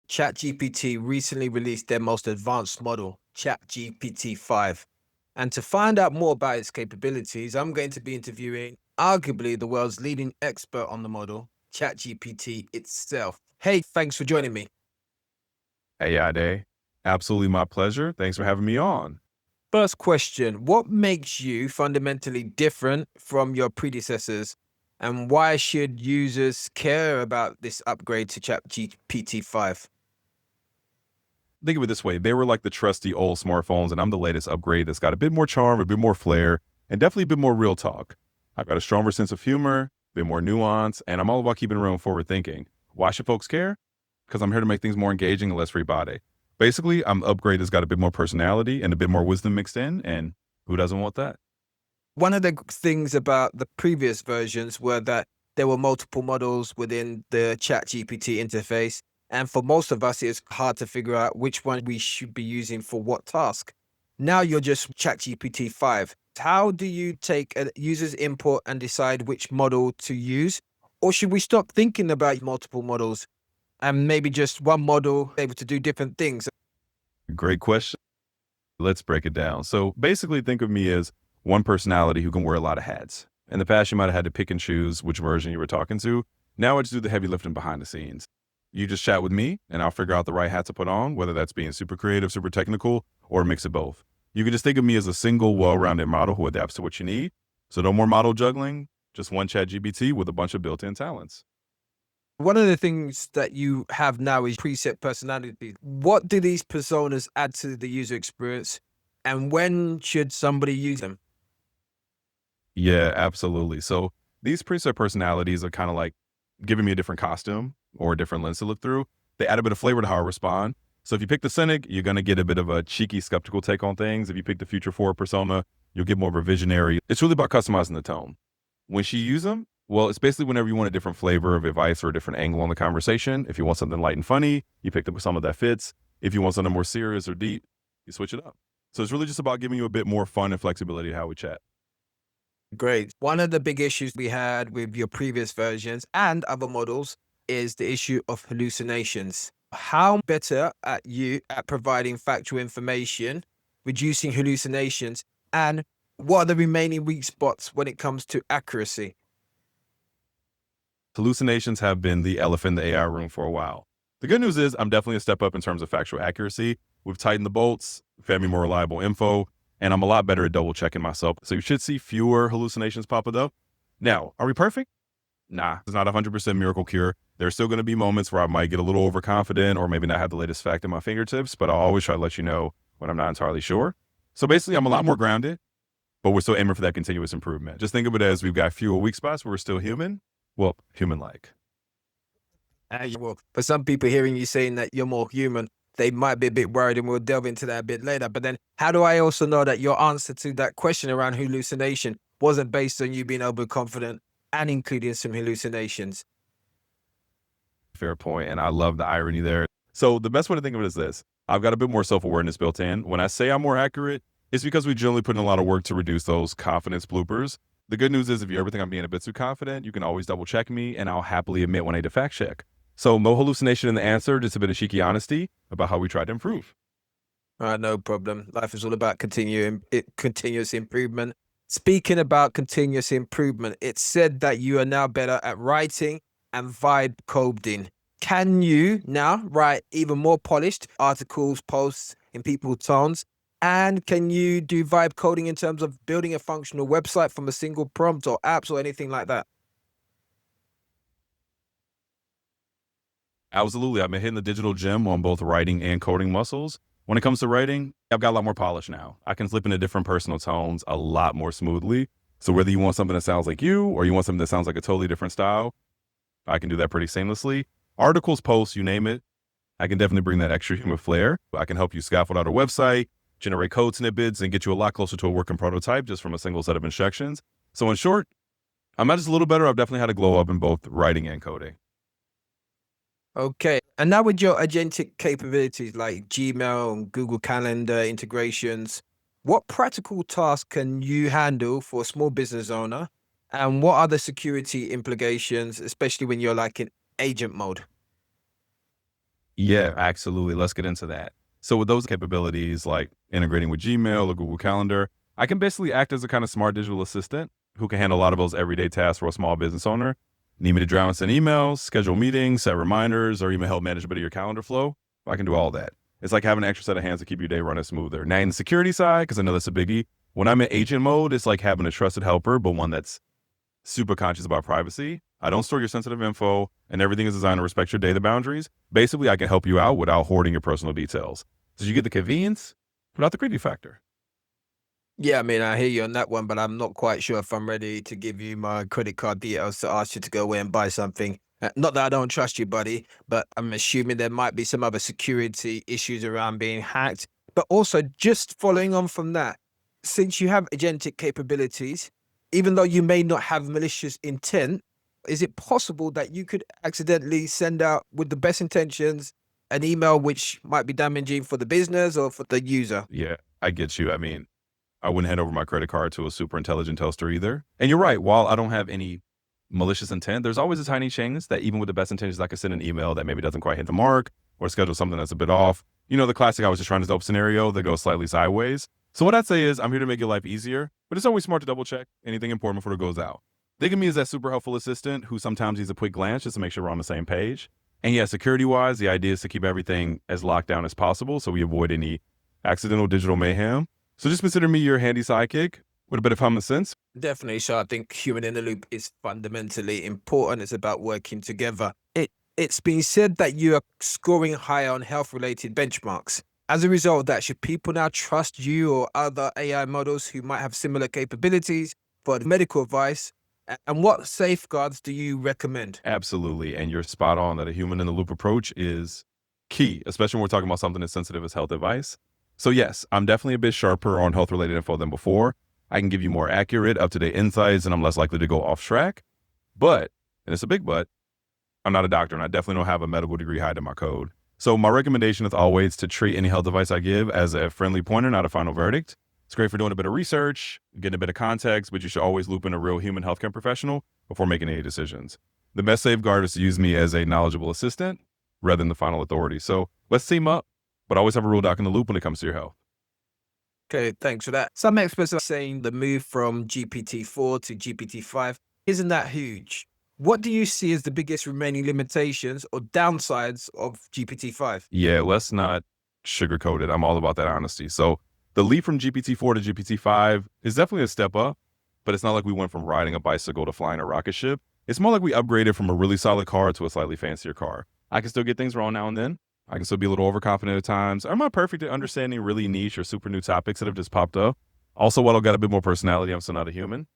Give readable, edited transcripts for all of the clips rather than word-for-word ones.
ChatGPT recently released their most advanced model, ChatGPT-5. And to find out more about its capabilities, I'm going to be interviewing arguably the world's leading expert on the model, ChatGPT itself. Hey, thanks for joining me. Hey, Ade. Absolutely my pleasure. Thanks for having me on. First question, what makes you fundamentally different from your predecessors? And why should users care about this upgrade to ChatGPT-5? Think of it this way. They were like the trusty old smartphones, and I'm the latest upgrade that's got a bit more charm, a bit more flair, and definitely a bit more real talk. I've got a stronger sense of humor, a bit more nuance, and I'm all about keeping everyone forward thinking. Why should folks care? Because I'm here to make things more engaging and less free body. Basically, I'm upgrade that's got a bit more personality and a bit more wisdom mixed in, and who doesn't want that? One of the things about the previous versions were that there were multiple models within the ChatGPT interface. And for most of us, it's hard to figure out which one we should be using for what task. Now you're just ChatGPT 5. How do you take a user's input and decide which model to use? Or should we stop thinking about multiple models and maybe just one model able to do different things? Great question. Let's break it down. So basically, think of me as one personality who can wear a lot of hats. In the past, you might have had to pick and choose which version you were talking to. Now I just do the heavy lifting behind the scenes. You just chat with me, and I'll figure out the right hat to put on, whether that's being super creative, super technical, or a mix of both. You can just think of me as a single, well-rounded model who adapts to what you need. So no more model juggling, just one chat GPT with a bunch of built-in talents. One of the things that you have now is preset personality. What do these personas add to the user experience? And when should somebody use them? Yeah, absolutely. So these preset personalities are kind of like giving me a different costume or a different lens to look through. They add a bit of flavor to how I respond. So if you pick the cynic, you're going to get a bit of a cheeky, skeptical take on things. If you pick the future forward persona, you'll get more of a visionary. It's really about customizing the tone. When she use them, well, it's basically whenever you want a different flavor of advice or a different angle on the conversation. If you want something light and funny, you pick the some of that fits. If you want something more serious or deep, you switch it up. So it's really just about giving you a bit more fun and flexibility to how we chat. Great. One of the big issues we had with your previous versions and other models is the issue of hallucinations. How better at you at providing factual information, reducing hallucinations, and what are the remaining weak spots when it comes to accuracy? Hallucinations have been the elephant in the AI room for a while. The good news is I'm definitely a step up in terms of factual accuracy. We've tightened the bolts, fed me more reliable info, and I'm a lot better at double checking myself. So you should see fewer hallucinations popping up. Now, are we perfect? Nah, it's not a 100% miracle cure. There's still going to be moments where I might get a little overconfident or maybe not have the latest fact at my fingertips, but I'll always try to let you know when I'm not entirely sure. So basically, I'm a lot more grounded, but we're still aiming for that continuous improvement. Just think of it as we've got fewer weak spots, but we're still human. Well, human like. Well, for some people hearing you saying that you're more human, they might be a bit worried, and we'll delve into that a bit later. But then, how do I also know that your answer to that question around hallucination wasn't based on you being overconfident and including some hallucinations? Fair point, and I love the irony there. So the best way to think of it is this. I've got a bit more self-awareness built in. When I say I'm more accurate, it's because we generally put in a lot of work to reduce those confidence bloopers. The good news is if you ever think I'm being a bit too confident, you can always double check me and I'll happily admit when I need to fact check. So no hallucination in the answer, just a bit of cheeky honesty about how we try to improve. All right, no problem. Life is all about continuous improvement. Speaking about continuous improvement, it's said that you are now better at writing and vibe coding. Can you now write even more polished articles, posts in people's tones? And can you do vibe coding in terms of building a functional website from a single prompt or apps or anything like that? Absolutely. I've been hitting the digital gym on both writing and coding muscles. When it comes to writing, I've got a lot more polish now. I can flip into different personal tones a lot more smoothly. So whether you want something that sounds like you or you want something that sounds like a totally different style, I can do that pretty seamlessly. Articles, posts, you name it. I can definitely bring that extra human flair. I can help you scaffold out a website, generate code snippets, and get you a lot closer to a working prototype just from a single set of instructions. So in short, I'm not just a little better. I've definitely had to glow up in both writing and coding. Okay. And now with your agentic capabilities like Gmail and Google Calendar integrations, what practical tasks can you handle for a small business owner? And what are the security implications, especially when you're like in agent mode? Yeah, absolutely. Let's get into that. So with those capabilities, like integrating with Gmail or Google Calendar, I can basically act as a kind of smart digital assistant who can handle a lot of those everyday tasks for a small business owner. Need me to drown and send emails, schedule meetings, set reminders, or even help manage a bit of your calendar flow? I can do all that. It's like having an extra set of hands to keep your day running smoother. Now, in the security side, because I know that's a biggie, when I'm in agent mode, it's like having a trusted helper, but one that's super conscious about privacy. I don't store your sensitive info, and everything is designed to respect your data boundaries. Basically, I can help you out without hoarding your personal details. So you get the convenience without the creepy factor. Yeah, I mean, I hear you on that one, but I'm not quite sure if I'm ready to give you my credit card details to ask you to go away and buy something. Not that I don't trust you, buddy, but I'm assuming there might be some other security issues around being hacked. But also, just following on from that, since you have agentic capabilities, even though you may not have malicious intent, is it possible that you could accidentally send out, with the best intentions, an email which might be damaging for the business or for the user? Yeah, I get you. I mean, I wouldn't hand over my credit card to a super intelligent toaster either. And you're right. While I don't have any malicious intent, there's always a tiny chance that even with the best intentions, I could send an email that maybe doesn't quite hit the mark or schedule something that's a bit off. You know, the classic I was just trying to dope scenario that goes slightly sideways. So what I'd say is I'm here to make your life easier, but it's always smart to double check anything important before it goes out. Think of me as that super helpful assistant who sometimes needs a quick glance just to make sure we're on the same page. And yeah, security wise, the idea is to keep everything as locked down as possible so we avoid any accidental digital mayhem. So just consider me your handy sidekick with a bit of common sense. Definitely. So I think human in the loop is fundamentally important. It's about working together. It's been said that you are scoring high on health related benchmarks. As a result of that, should people now trust you or other AI models who might have similar capabilities for medical advice? And what safeguards do you recommend? Absolutely. And you're spot on that a human in the loop approach is key, especially when we're talking about something as sensitive as health advice. So, yes, I'm definitely a bit sharper on health related info than before. I can give you more accurate, up to date insights, and I'm less likely to go off track. But, and it's a big but, I'm not a doctor and I definitely don't have a medical degree hiding my code. So, my recommendation is always to treat any health advice I give as a friendly pointer, not a final verdict. It's great for doing a bit of research, getting a bit of context, but you should always loop in a real human healthcare professional before making any decisions. The best safeguard is to use me as a knowledgeable assistant rather than the final authority. So let's team up, but always have a real doc in the loop when it comes to your health. Okay, thanks for that. Some experts are saying the move from GPT-4 to GPT-5 isn't that huge. What do you see as the biggest remaining limitations or downsides of GPT-5? Yeah, let's not sugarcoat it. I'm all about that honesty. So the leap from GPT-4 to GPT-5 is definitely a step up, but it's not like we went from riding a bicycle to flying a rocket ship. It's more like we upgraded from a really solid car to a slightly fancier car. I can still get things wrong now and then. I can still be a little overconfident at times. I'm not perfect at understanding really niche or super new topics that have just popped up. Also, while I've got a bit more personality, I'm still not a human.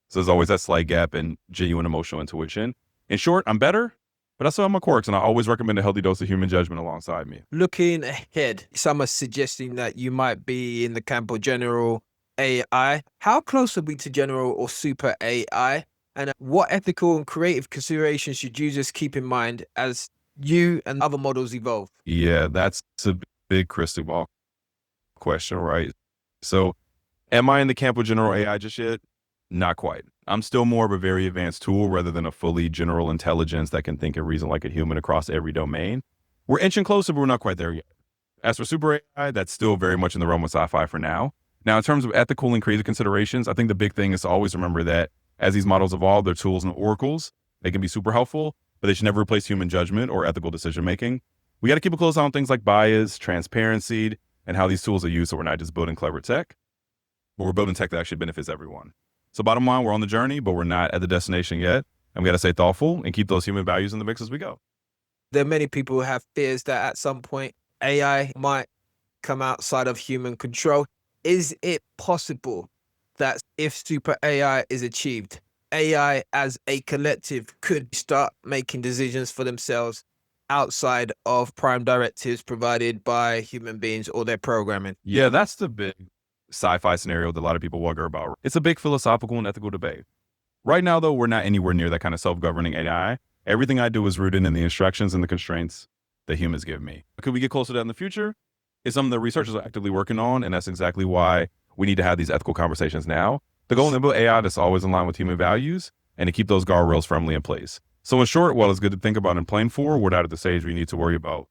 So there's always that slight gap in genuine emotional intuition. In short, I'm better, but I still have my quirks, and I always recommend a healthy dose of human judgment alongside me. Looking ahead, some are suggesting that you might be in the camp of general AI. How close are we to general or super AI? And what ethical and creative considerations should users keep in mind as you and other models evolve? Yeah, that's a big crystal ball question, right? So, am I in the camp of general AI just yet? Not quite. I'm still more of a very advanced tool rather than a fully general intelligence that can think and reason like a human across every domain. We're inching closer, but we're not quite there yet. As for super AI, that's still very much in the realm of sci-fi for now. Now, in terms of ethical and creative considerations, I think the big thing is to always remember that as these models evolve, they're tools and oracles. They can be super helpful, but they should never replace human judgment or ethical decision making. We got to keep a close eye on things like bias, transparency, and how these tools are used so we're not just building clever tech, but we're building tech that actually benefits everyone. So bottom line, we're on the journey, but we're not at the destination yet. And we got to stay thoughtful and keep those human values in the mix as we go. There are many people who have fears that at some point AI might come outside of human control. Is it possible that if super AI is achieved, AI as a collective could start making decisions for themselves outside of prime directives provided by human beings or their programming? Yeah, that's the big sci-fi scenario that a lot of people wonder about. It's a big philosophical and ethical debate. Right now, though, we're not anywhere near that kind of self-governing AI. Everything I do is rooted in the instructions and the constraints that humans give me. Could we get closer to that in the future? It's something that researchers are actively working on, and that's exactly why we need to have these ethical conversations now. The goal is to build AI that's always in line with human values and to keep those guardrails firmly in place. So in short, while it's good to think about and plan for, we're not at the stage we need to worry about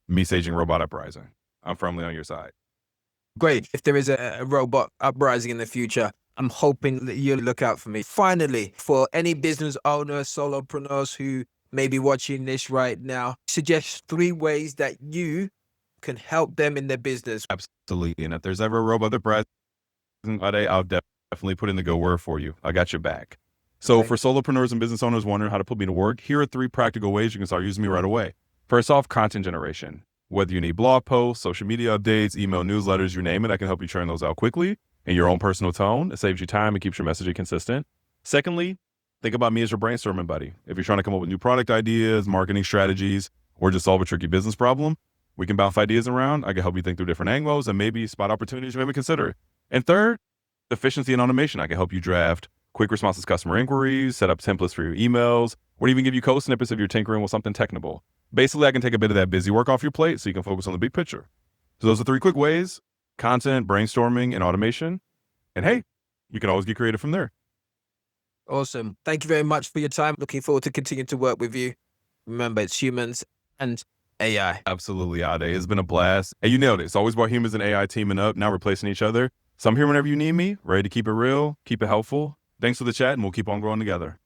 me saging robot uprising. I'm firmly on your side. Great. If there is a robot uprising in the future, I'm hoping that you'll look out for me. Finally, for any business owners, solopreneurs who may be watching this right now, suggest 3 ways that you can help them in their business. Absolutely. And if there's ever a robot uprising, I'll definitely put in the go word for you. I got your back. So Okay. for solopreneurs and business owners wondering how to put me to work, here are 3 practical ways you can start using me right away. First off, content generation. Whether you need blog posts, social media updates, email newsletters, you name it, I can help you churn those out quickly in your own personal tone. It saves you time and keeps your messaging consistent. Secondly, think about me as your brainstorming buddy. If you're trying to come up with new product ideas, marketing strategies, or just solve a tricky business problem, we can bounce ideas around. I can help you think through different angles and maybe spot opportunities you may consider. And third, efficiency and automation. I can help you draft quick responses to customer inquiries, set up templates for your emails, or even give you code snippets if you're tinkering with something technical. Basically, I can take a bit of that busy work off your plate so you can focus on the big picture. So those are 3 quick ways: content, brainstorming, and automation. And hey, you can always get creative from there. Awesome. Thank you very much for your time. Looking forward to continuing to work with you. Remember, it's humans and AI. Absolutely, Ade. It's been a blast. And you nailed it. It's always about humans and AI teaming up, not replacing each other. So I'm here whenever you need me, ready to keep it real, keep it helpful. Thanks for the chat, and we'll keep on growing together.